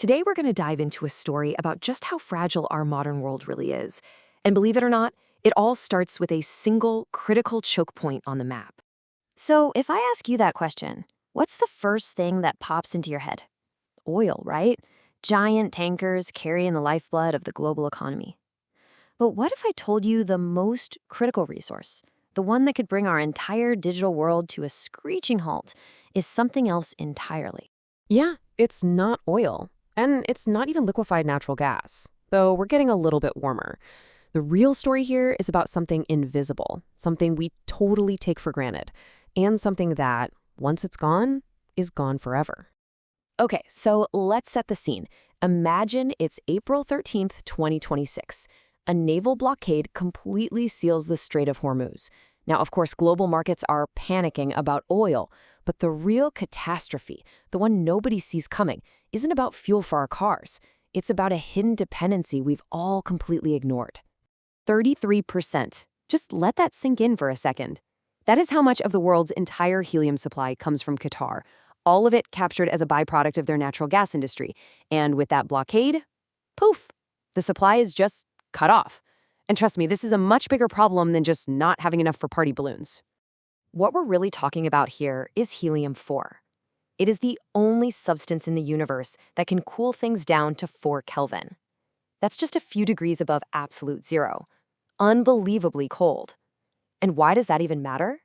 Today, we're going to dive into a story about just how fragile our modern world really is. And believe it or not, it all starts with a single critical choke point on the map. So, if I ask you that question, what's the first thing that pops into your head? Oil, right? Giant tankers carrying the lifeblood of the global economy. But what if I told you the most critical resource, the one that could bring our entire digital world to a screeching halt, is something else entirely? Yeah, it's not oil. And it's not even liquefied natural gas, though we're getting a little bit warmer. The real story here is about something invisible, something we totally take for granted, and something that, once it's gone, is gone forever. Okay, so let's set the scene. Imagine it's April 13th, 2026. A naval blockade completely seals the Strait of Hormuz. Now, of course, global markets are panicking about oil, but the real catastrophe, the one nobody sees coming, isn't about fuel for our cars. It's about a hidden dependency we've all completely ignored. 33%. Just let that sink in for a second. That is how much of the world's entire helium supply comes from Qatar, all of it captured as a byproduct of their natural gas industry. And with that blockade, poof, the supply is just cut off. And trust me, this is a much bigger problem than just not having enough for party balloons. What we're really talking about here is helium-4. It is the only substance in the universe that can cool things down to 4 Kelvin. That's just a few degrees above absolute zero. Unbelievably cold. And why does that even matter?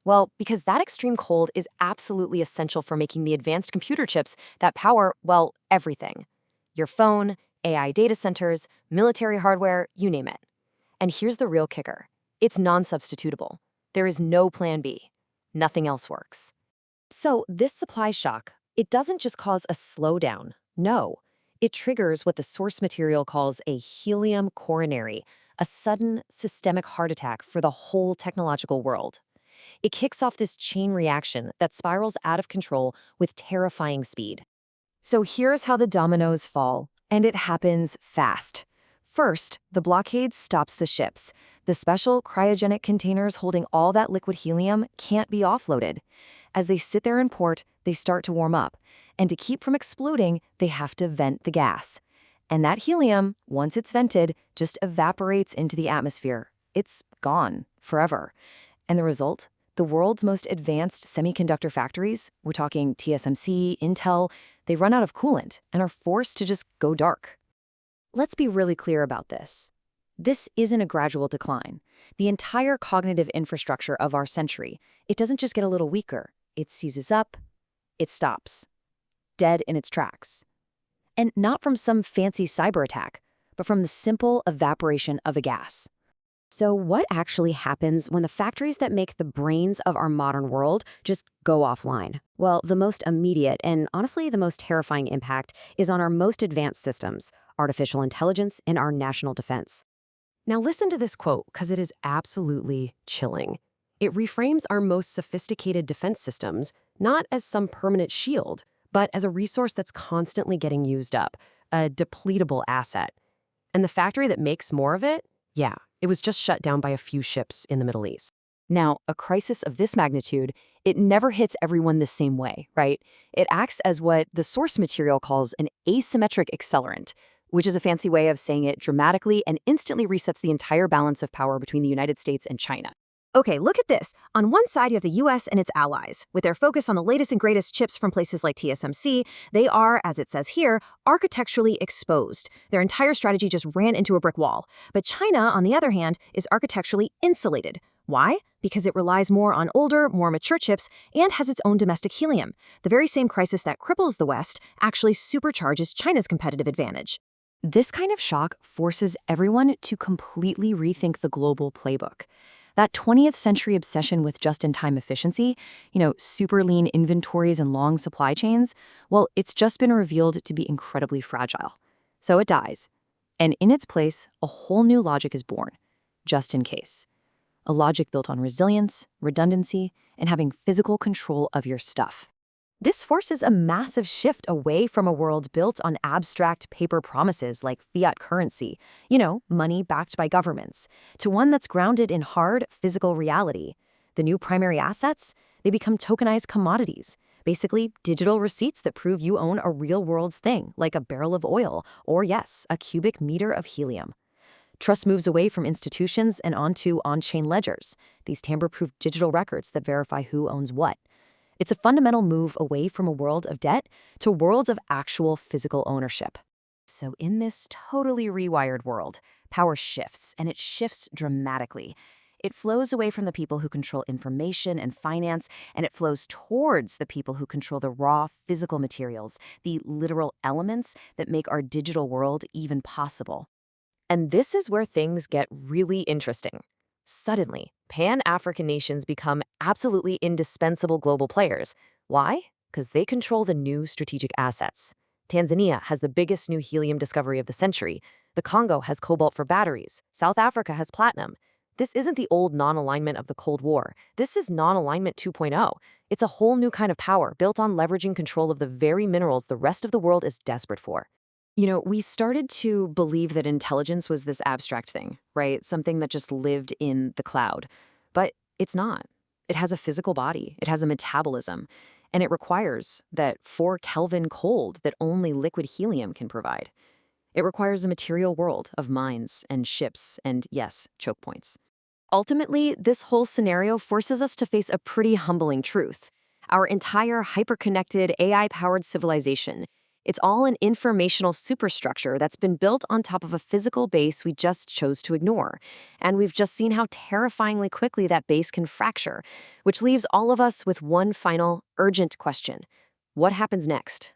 Well, because that extreme cold is absolutely essential for making the advanced computer chips that power, well, everything. Your phone, AI data centers, military hardware, you name it. And here's the real kicker. It's non-substitutable. There is no plan B. Nothing else works. So this supply shock, it doesn't just cause a slowdown. No, it triggers what the source material calls a helium coronary, a sudden systemic heart attack for the whole technological world. It kicks off this chain reaction that spirals out of control with terrifying speed. So here's how the dominoes fall, and it happens fast. First, the blockade stops the ships. The special cryogenic containers holding all that liquid helium can't be offloaded. As they sit there in port, they start to warm up. And to keep from exploding, they have to vent the gas. And that helium, once it's vented, just evaporates into the atmosphere. It's gone forever. And the result? The world's most advanced semiconductor factories, we're talking TSMC, Intel, they run out of coolant and are forced to just go dark. Let's be really clear about this. This isn't a gradual decline. The entire cognitive infrastructure of our century, it doesn't just get a little weaker. It seizes up, it stops. Dead in its tracks. And not from some fancy cyber attack, but from the simple evaporation of a gas. So what actually happens when the factories that make the brains of our modern world just go offline? Well, the most immediate and honestly the most terrifying impact is on our most advanced systems, artificial intelligence and our national defense. Now listen to this quote, because it is absolutely chilling. It reframes our most sophisticated defense systems not as some permanent shield, but as a resource that's constantly getting used up, a depletable asset. And the factory that makes more of it, yeah, it was just shut down by a few ships in the Middle East. Now, a crisis of this magnitude, it never hits everyone the same way, right? It acts as what the source material calls an asymmetric accelerant, which is a fancy way of saying it dramatically and instantly resets the entire balance of power between the United States and China. Okay, look at this. On one side, you have the US and its allies. With their focus on the latest and greatest chips from places like TSMC, they are, as it says here, architecturally exposed. Their entire strategy just ran into a brick wall. But China, on the other hand, is architecturally insulated. Why? Because it relies more on older, more mature chips and has its own domestic helium. The very same crisis that cripples the West actually supercharges China's competitive advantage. This kind of shock forces everyone to completely rethink the global playbook. That 20th century obsession with just-in-time efficiency, super lean inventories and long supply chains, well, it's just been revealed to be incredibly fragile. So it dies. And in its place, a whole new logic is born, just in case. A logic built on resilience, redundancy, and having physical control of your stuff. This forces a massive shift away from a world built on abstract paper promises like fiat currency, money backed by governments, to one that's grounded in hard, physical reality. The new primary assets, they become tokenized commodities, Basically, digital receipts that prove you own a real-world thing, like a barrel of oil or, yes, a cubic meter of helium. Trust moves away from institutions and onto on-chain ledgers, these tamper-proof digital records that verify who owns what. It's a fundamental move away from a world of debt to worlds of actual physical ownership. So in this totally rewired world, power shifts, and it shifts dramatically. It flows away from the people who control information and finance, and it flows towards the people who control the raw physical materials, the literal elements that make our digital world even possible. And this is where things get really interesting. Suddenly, Pan-African nations become absolutely indispensable global players. Why? Because they control the new strategic assets. Tanzania has the biggest new helium discovery of the century. The Congo has cobalt for batteries. South Africa has platinum. This isn't the old non-alignment of the Cold War. This is non-alignment 2.0. It's a whole new kind of power built on leveraging control of the very minerals the rest of the world is desperate for. We started to believe that intelligence was this abstract thing, right? Something that just lived in the cloud. But it's not. It has a physical body, it has a metabolism, and it requires that 4 Kelvin cold that only liquid helium can provide. It requires a material world of mines and ships and, yes, choke points. Ultimately, this whole scenario forces us to face a pretty humbling truth. Our entire hyper-connected, AI-powered civilization, it's all an informational superstructure that's been built on top of a physical base we just chose to ignore. And we've just seen how terrifyingly quickly that base can fracture, which leaves all of us with one final, urgent question. What happens next?